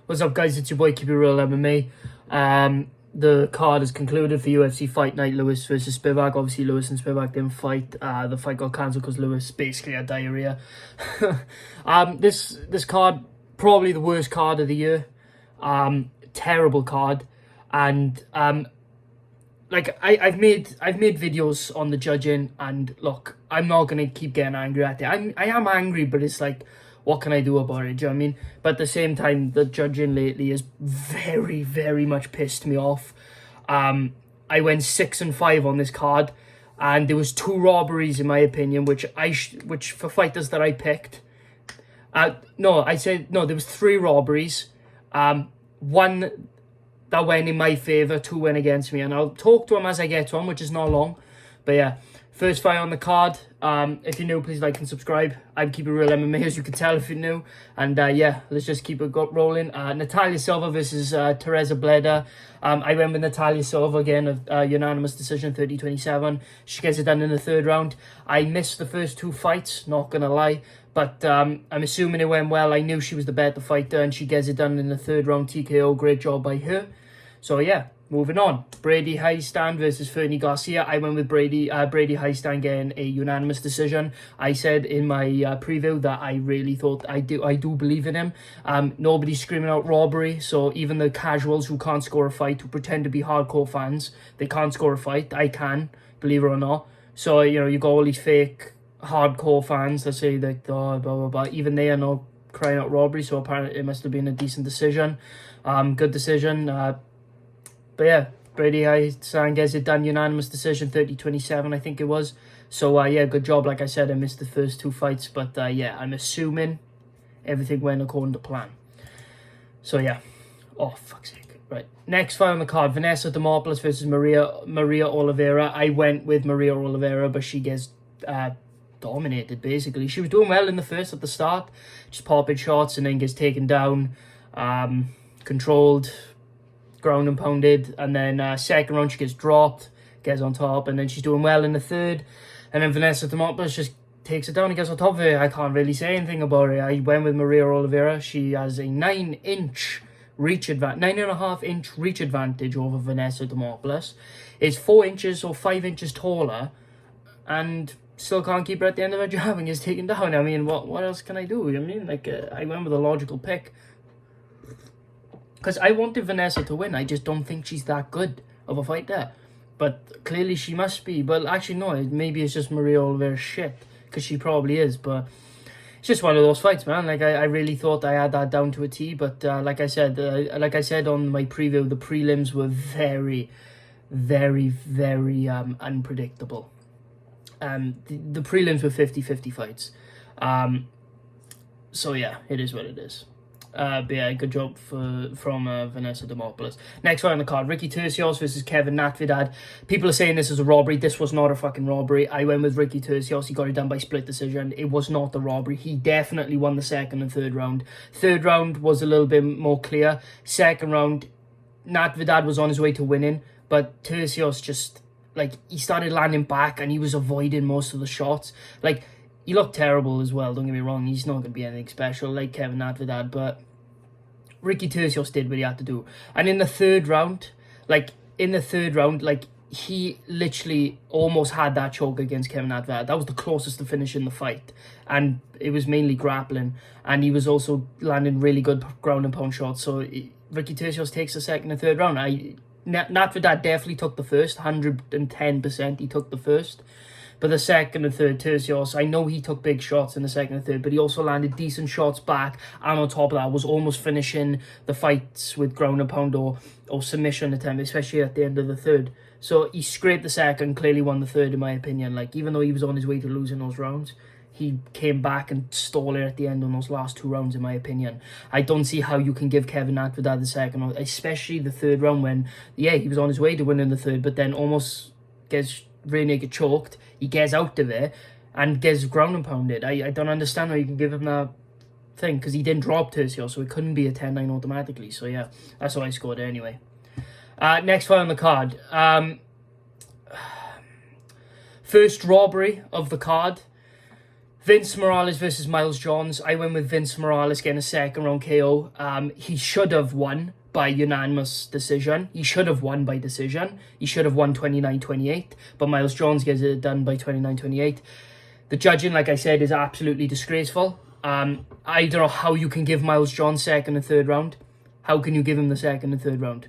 What's up, guys? It's your boy, Keep It Real MMA. The card is concluded for UFC Fight Night, Lewis versus Spivac. Obviously, Lewis and Spivac didn't fight. The fight got cancelled because Lewis basically had diarrhea. This card, probably the worst card of the year. Terrible card. And like I've made videos on the judging, and look, I'm not gonna keep getting angry at it. I am angry, but it's like, what can I do about it? Do you know what I mean? But at the same time, the judging lately has very, very much pissed me off. I went 6-5 on this card, and there was 2 robberies in my opinion, which for fighters that I picked. There was 3 robberies. One that went in my favour, 2 went against me, and I'll talk to them as I get to them, which is not long. But yeah, first fight on the card. If you're new, please like and subscribe. I'm Keep It Real MMA, as you can tell if you're new. And yeah, let's just keep it rolling. Natalia Silva versus Teresa Bleda. I went with Natalia Silva again, a unanimous decision, 30-27. She gets it done in the 3rd round. I missed the first 2 fights, not gonna lie. But I'm assuming it went well. I knew she was the better fighter, and she gets it done in the 3rd round TKO. Great job by her. So yeah, moving on. Brady Highstand versus Fernie Garcia. I went with Brady Highstand getting a unanimous decision. I said in my preview that I really thought I do believe in him. Nobody's screaming out robbery, so even the casuals who can't score a fight, who pretend to be hardcore fans, they can't score a fight. I can, believe it or not. So, you know, you got all these fake hardcore fans that say that, oh, blah, blah, blah. Even they are not crying out robbery, so apparently it must have been a decent decision. Good decision. But yeah, Brady Highstand gets it done, unanimous decision, 30-27, I think it was. So yeah, good job. Like I said, I missed the first 2 fights, but yeah, I'm assuming everything went according to plan. So yeah, oh fuck's sake. Right, next fight on the card, Vanessa Demopoulos versus Maria Oliveira. I went with Maria Oliveira, but she gets dominated basically. She was doing well in the first at the start, just popping shots, and then gets taken down, controlled, ground and pounded, and then 2nd round she gets dropped, gets on top, and then she's doing well in the 3rd, and then Vanessa Demopoulos just takes it down and gets on top of it. I can't really say anything about it. I went with Maria Oliveira. She has a 9-inch reach advantage, 9.5-inch reach advantage over Vanessa Demopoulos. Is 4 inches or 5 inches taller, and still can't keep her at the end of her jab and gets taken down. I mean, what else can I do? I mean, like, I went with a logical pick, because I wanted Vanessa to win. I just don't think she's that good of a fighter. But clearly she must be. But actually, no, maybe it's just Maria Oliveira's shit, because she probably is. But it's just one of those fights, man. Like, I really thought I had that down to a T. But like I said on my preview, the prelims were very, very, very unpredictable. The prelims were 50-50 fights. So yeah, it is what it is. But yeah, good job from Vanessa Demopoulos. Next fight on the card, Ricky Turcios versus Kevin Natividad. People are saying this is a robbery. This was not a fucking robbery. I went with Ricky Turcios. He got it done by split decision. It was not a robbery. He definitely won the 2nd and 3rd round. 3rd round was a little bit more clear. 2nd round, Natividad was on his way to winning, but Turcios just, like, he started landing back and he was avoiding most of the shots. Like, he looked terrible as well, don't get me wrong. He's not going to be anything special like Kevin Natividad, but Ricky Turcios did what he had to do. And in the 3rd round, he literally almost had that choke against Kevin Natividad. That was the closest to finishing the fight. And it was mainly grappling. And he was also landing really good ground and pound shots. So Ricky Turcios takes the 2nd and 3rd round. Natividad definitely took the first, 110% he took the first. But the 2nd and 3rd, Turcios, I know he took big shots in the 2nd and 3rd, but he also landed decent shots back, and on top of that was almost finishing the fights with ground and pound or submission attempt, especially at the end of the 3rd. So he scraped the 2nd, clearly won the 3rd in my opinion. Like, even though he was on his way to losing those rounds, he came back and stole it at the end on those last 2 rounds in my opinion. I don't see how you can give Kevin Natividad the 2nd, especially the 3rd round when, yeah, he was on his way to winning the 3rd, but then almost gets rear naked choked. He gets out of it and gets ground and pounded. I don't understand how you can give him that thing, because he didn't drop Turcios, so it couldn't be a 10-9 automatically. So yeah, that's how I scored it anyway. Next fight on the card. First robbery of the card. Vince Morales versus Miles Johns. I went with Vince Morales getting a second round KO. He should have won by unanimous decision. He should have won by decision. He should have won 29-28. But Miles Johns gets it done by 29-28. The judging, like I said, is absolutely disgraceful. I don't know how you can give Miles Johns second and third round. How can you give him the second and third round?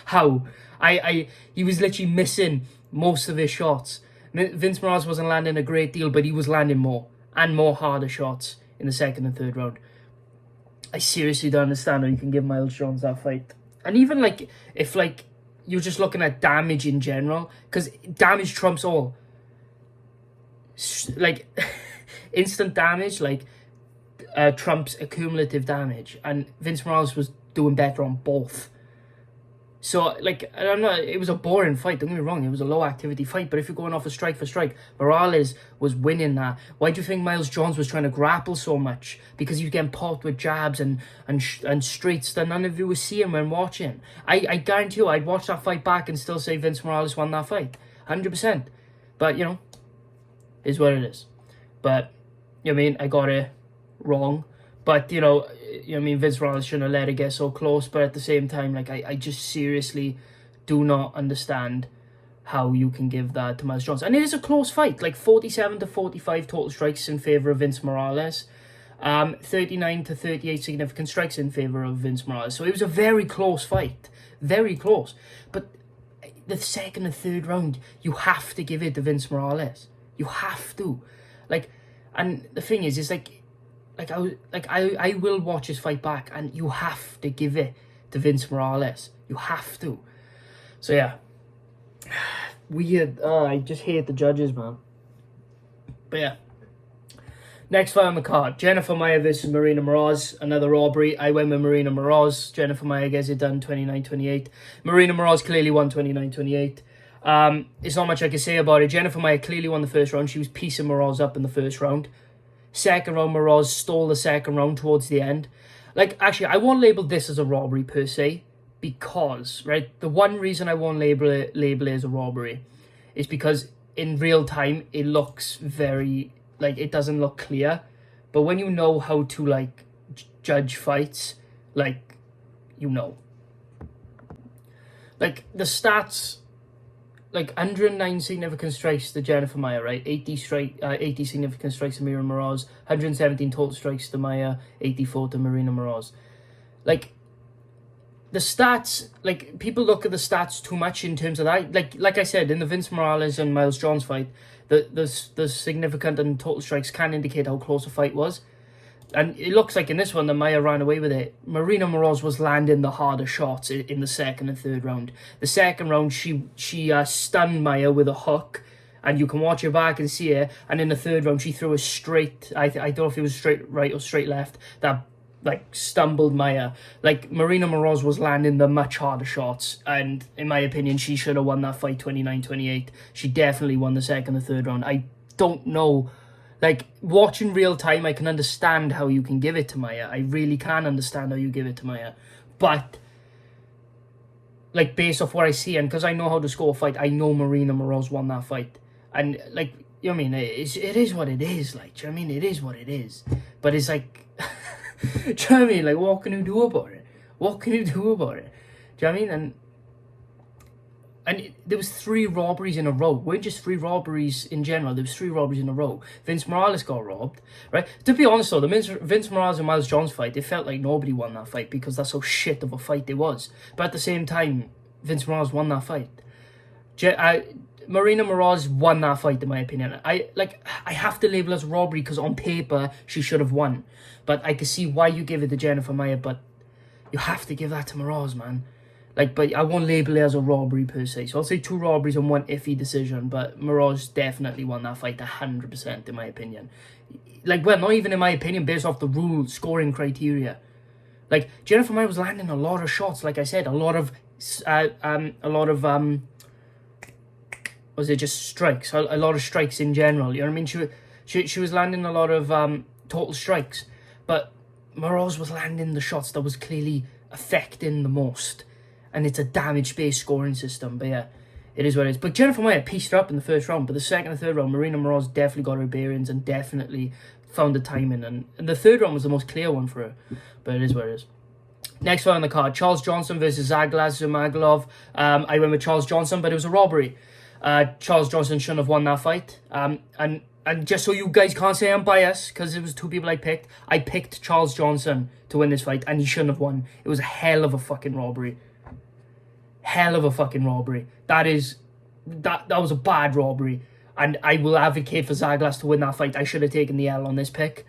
How? He was literally missing most of his shots. Vince Morales wasn't landing a great deal, but he was landing more and more harder shots in the second and third round. I seriously don't understand how you can give Miles Johns that fight. And even like if like you're just looking at damage in general, because damage trumps all. Like instant damage, like trumps accumulative damage, and Vince Morales was doing better on both. So, like, I'm not. It was a boring fight. Don't get me wrong. It was a low activity fight. But if you're going off a strike for strike, Morales was winning that. Why do you think Miles Johns was trying to grapple so much? Because he was getting popped with jabs and straights that none of you were seeing when watching. I guarantee you, I'd watch that fight back and still say Vince Morales won that fight, 100%. But you know, is what it is. But you know what I mean, I got it wrong. But you know what I mean, Vince Morales shouldn't have let it get so close. But at the same time, like I just seriously do not understand how you can give that to Miles Johns. And it is a close fight, like 47-45 total strikes in favor of Vince Morales, 39-38 significant strikes in favor of Vince Morales. So it was a very close fight, very close. But the second and third round, you have to give it to Vince Morales. You have to, like, and the thing is I will watch his fight back, and you have to give it to Vince Morales. You have to. So yeah, weird. I just hate the judges, man. But yeah, next fight on the card: Jennifer Maia versus Marina Moroz. Another robbery. I went with Marina Moroz. Jennifer Maia gets it done 29-28. Marina Moroz clearly won 29-28. It's not much I can say about it. Jennifer Maia clearly won the first round. She was piecing Moroz up in the first round. Second round, Moroz stole the second round towards the end. Like, actually, I won't label this as a robbery per se, because, right, the one reason I won't label it as a robbery is because in real time, it looks very, like, it doesn't look clear. But when you know how to, like, judge fights, like, you know. Like, the stats, like 109 significant strikes to Jennifer Maia, right? 80 significant strikes to Marina Moroz, 117 total strikes to Maia, 84 to Marina Moroz. Like, the stats, like, people look at the stats too much in terms of that. Like I said, in the Vince Morales and Miles Johns fight, the significant and total strikes can indicate how close a fight was. And it looks like in this one that Maia ran away with it. Marina Moroz was landing the harder shots in the second and third round. The second round, she stunned Maia with a hook, and you can watch it back and see it. And in the third round, she threw a straight, I don't know if it was straight right or straight left, that like stumbled Maia. Like, Marina Moroz was landing the much harder shots, and in my opinion, she should have won that fight 29-28. She definitely won the second and third round. I don't know. Like, watching real time, I can understand how you can give it to Maia. I really can understand how you give it to Maia. But, like, based off what I see, and because I know how to score a fight, I know Marina Moroz won that fight. And, like, you know what I mean? It is what it is. Like, do you know what I mean? It is what it is. But it's like, do you know what I mean? Like, what can you do about it? What can you do about it? Do you know what I mean? And there was 3 robberies in a row. It weren't just 3 robberies in general. There was 3 robberies in a row. Vince Morales got robbed, right? To be honest, though, the Vince Morales and Miles Johns fight, it felt like nobody won that fight because that's how shit of a fight it was. But at the same time, Vince Morales won that fight. Marina Moroz won that fight, in my opinion. I have to label it as robbery because on paper, she should have won. But I can see why you give it to Jennifer Maia, but you have to give that to Moroz, man. Like, but I won't label it as a robbery per se. So I'll say 2 robberies and 1 iffy decision. But Moroz definitely won that fight 100% in my opinion. Like, well, not even in my opinion, based off the rule scoring criteria. Like, Jennifer Maia was landing a lot of shots. Like I said, a lot of was it just strikes? A lot of strikes in general. You know what I mean? She was landing a lot of total strikes. But Moroz was landing the shots that was clearly affecting the most. And it's a damage-based scoring system. But yeah, it is what it is. But Jennifer Maia pieced her up in the first round, but the second and third round, Marina Moroz definitely got her bearings and definitely found the timing. And the third round was the most clear one for her, but it is what it is. Next fight on the card, Charles Johnson versus Zaglas Zhumagulov. I went with Charles Johnson, but it was a robbery. Charles Johnson shouldn't have won that fight. And just so you guys can't say I'm biased, because it was two people I picked Charles Johnson to win this fight, and he shouldn't have won. It was a hell of a fucking robbery. Hell of a fucking robbery. That was a bad robbery. And I will advocate for Zaglas to win that fight. I should have taken the L on this pick.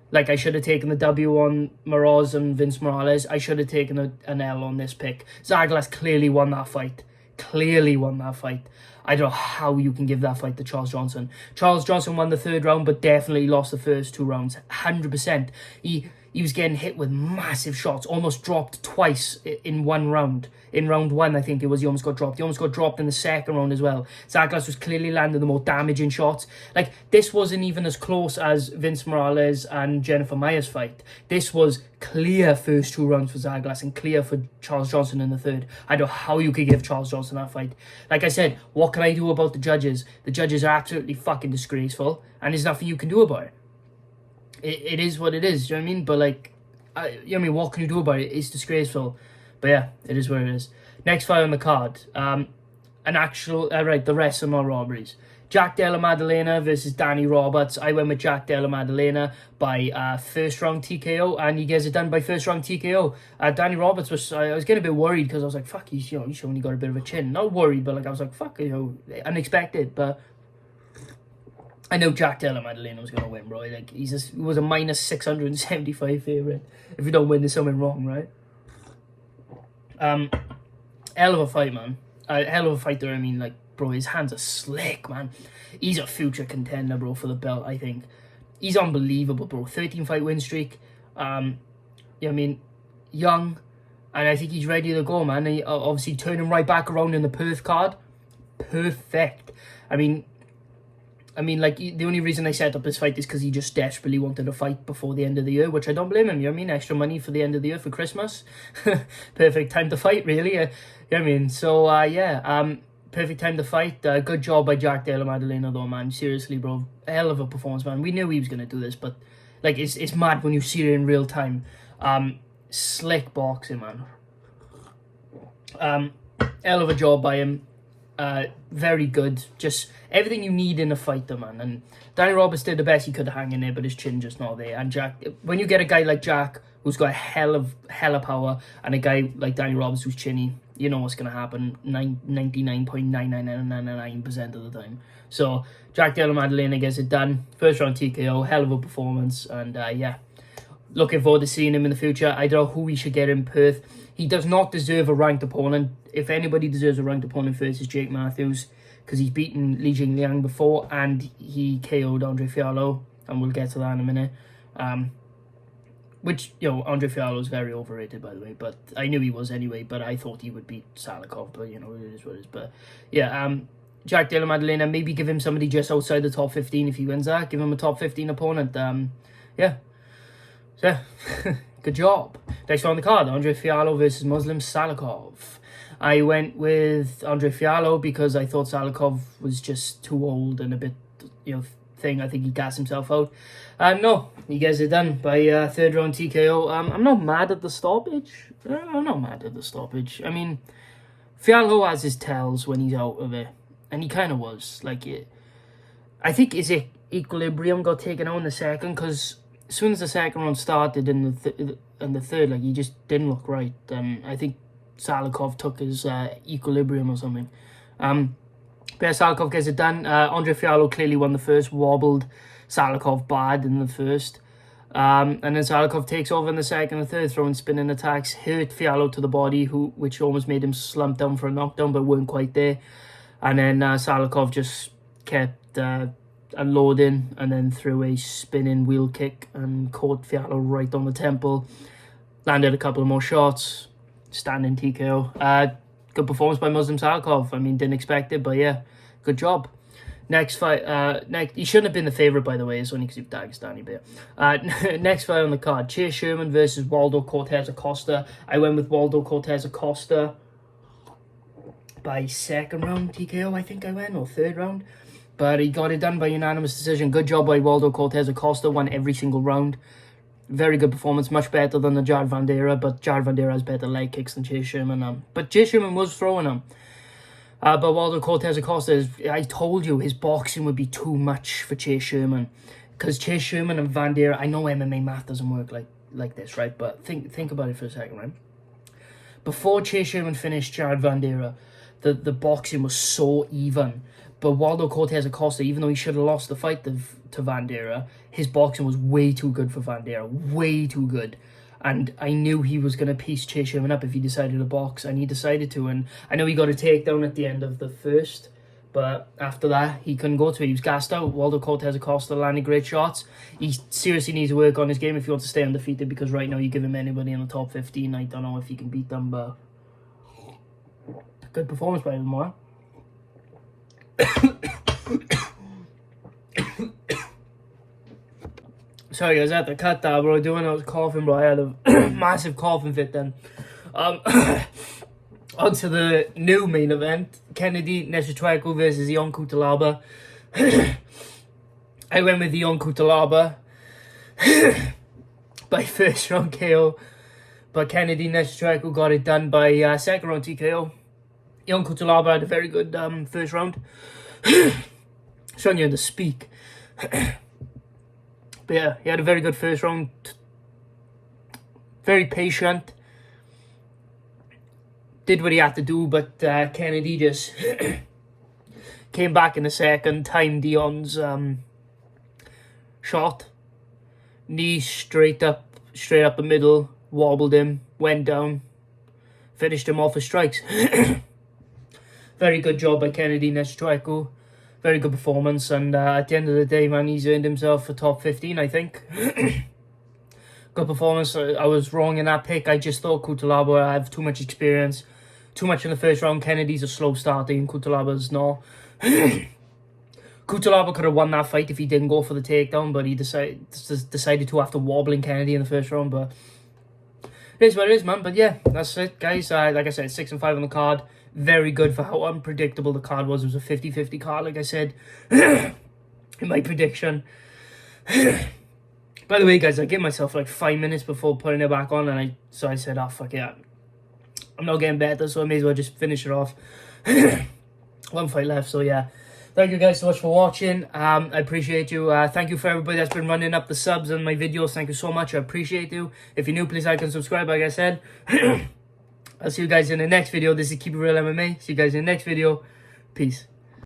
Like, I should have taken the W on Moroz and Vince Morales. I should have taken an L on this pick. Zaglas clearly won that fight. Clearly won that fight. I don't know how you can give that fight to Charles Johnson. Charles Johnson won the third round, but definitely lost the first 2 rounds. 100%. He was getting hit with massive shots. Almost dropped twice in 1 round. In round 1, I think it was, he almost got dropped. He almost got dropped in the second round as well. Zaglas was clearly landing the more damaging shots. Like, this wasn't even as close as Vince Morales and Jennifer Maia's fight. This was clear first 2 rounds for Zaglas and clear for Charles Johnson in the third. I don't know how you could give Charles Johnson that fight. Like I said, what can I do about the judges? The judges are absolutely fucking disgraceful, and there's nothing you can do about it. It is what it is, do you know what I mean? But, like, what can you do about it? It's disgraceful. But yeah, it is what it is. Next fight on the card. The rest are not robberies. Jack Della Maddalena versus Danny Roberts. I went with Jack Della Maddalena by first round TKO, and you guys are done by first round TKO. Danny Roberts I was getting a bit worried because I was like, fuck, he's only got a bit of a chin. Not worried, but like I was like, fuck, unexpected. But I know Jack Della Maddalena was gonna win, bro. Like, he was a minus 675 favorite. If you don't win, there's something wrong, right? Hell of a fight, man. Hell of a fighter. I mean, like, bro, his hands are slick, man. He's a future contender, bro, for the belt, I think. He's unbelievable, bro. 13-fight win streak. Young, and I think he's ready to go, man. He, obviously, turning right back around in the Perth card. Perfect. I mean, like, the only reason I set up this fight is because he just desperately wanted a fight before the end of the year, which I don't blame him, you know what I mean? Extra money for the end of the year for Christmas. Perfect time to fight, really. You know what I mean? So, perfect time to fight. Good job by Jack Della Maddalena, though, man. Seriously, bro. Hell of a performance, man. We knew he was going to do this, but, like, it's mad when you see it in real time. Slick boxing, man. Hell of a job by him. Very good. Just everything you need in a fighter, man. And Danny Roberts did the best he could hang in there, but his chin just not there. And Jack, when you get a guy like Jack who's got a hell of power, and a guy like Danny Roberts who's chinny, you know what's gonna happen 99.99999% of the time. So Jack Della Maddalena gets it done. First round TKO, hell of a performance, and looking forward to seeing him in the future. I don't know who we should get in Perth. He does not deserve a ranked opponent. If anybody deserves a ranked opponent first, is Jake Matthews, because he's beaten Li Jingliang before, and he KO'd Andre Fiallo, and we'll get to that in a minute. Which, Andre Fiallo is very overrated, by the way, but I knew he was anyway, but I thought he would beat Salikov, but, it is what it is. But, yeah, Jack Della Maddalena, maybe give him somebody just outside the top 15 if he wins that. Give him a top 15 opponent. So, good job. Next one on the card, Andre Fiallo versus Muslim Salikov. I went with Andre Fiallo because I thought Salikov was just too old and a bit, thing. I think he gassed himself out. No, you guys are done by third round TKO. I'm not mad at the stoppage. I'm not mad at the stoppage. I mean, Fiallo has his tells when he's out of it, and he kind of was. I think his equilibrium got taken out in the second, because as soon as the second round started in the third, he just didn't look right. I think Salikov took his equilibrium or something. But Salikov gets it done. Andre Fiallo clearly won the first, wobbled Salikov bad in the first. And then Salikov takes over in the second and third, throwing spinning attacks, hurt Fiallo to the body, which almost made him slump down for a knockdown, but weren't quite there. And then Salikov just kept unloading, and then threw a spinning wheel kick and caught Fiallo right on the temple. Landed a couple of more shots. Standing TKO. Good performance by Muslim Salikov. I mean, didn't expect it, but yeah, good job. Next fight, he shouldn't have been the favourite, by the way. It's only because you've Dagestani bit. Next fight on the card, Chase Sherman versus Waldo Cortez Acosta. I went with Waldo Cortez Acosta by second round TKO, I think I went, or third round. But he got it done by unanimous decision. Good job by Waldo Cortez Acosta, won every single round. Very good performance, much better than the Jared Vanderaa, but Jared Vanderaa has better leg kicks than Chase Sherman. But Chase Sherman was throwing him. But Waldo Cortez Acosta, I told you, his boxing would be too much for Chase Sherman. Because Chase Sherman and Vanderaa, I know MMA math doesn't work like this, right? But think about it for a second, right? Before Chase Sherman finished Jared Vanderaa, the boxing was so even. But Waldo Cortez Acosta, even though he should have lost the fight to Vanderaa, his boxing was way too good for Vanderaa. Way too good. And I knew he was going to piece Chase Sherman up if he decided to box. And he decided to. And I know he got a takedown at the end of the first. But after that, he couldn't go to it. He was gassed out. Waldo Cortez Acosta landed great shots. He seriously needs to work on his game if he wants to stay undefeated. Because right now, you give him anybody in the top 15. I don't know if he can beat them. But good performance by him, man. Sorry guys, I had to cut that, bro. Doing I was coughing, bro. I had a massive coughing fit then. On to the new main event. Kennedy Nzechukwu versus Ion Cutelaba. I went with Ion Cutelaba by first round KO. But Kennedy Nzechukwu got it done by second round TKO. Ion Cutelaba had a very good first round. Showing you to speak. But yeah, he had a very good first round. Very patient. Did what he had to do, but Kennedy just came back in the second, timed Dion's shot. Knee straight up the middle, wobbled him, went down, finished him off with strikes. Very good job by Kennedy Nzechukwu. Very good performance, and at the end of the day, man, he's earned himself a top 15, I think. Good performance. I was wrong in that pick. I just thought Cutelaba had too much experience. Too much in the first round. Kennedy's a slow starter, and Cutelaba's not. Cutelaba could have won that fight if he didn't go for the takedown, but he decided to after wobbling Kennedy in the first round. But it is what it is, man. But yeah, that's it, guys. Like I said, 6-5 on the card. Very good for how unpredictable the card was. It was a 50-50 card, like I said, in my prediction. By the way, guys, I gave myself like 5 minutes before putting it back on, and so I said, oh, fuck it. I'm not getting better, so I may as well just finish it off. One fight left, so yeah. Thank you guys so much for watching. I appreciate you. Thank you for everybody that's been running up the subs on my videos. Thank you so much. I appreciate you. If you're new, please like and subscribe, like I said. I'll see you guys in the next video. This is Keep It Real MMA. See you guys in the next video. Peace.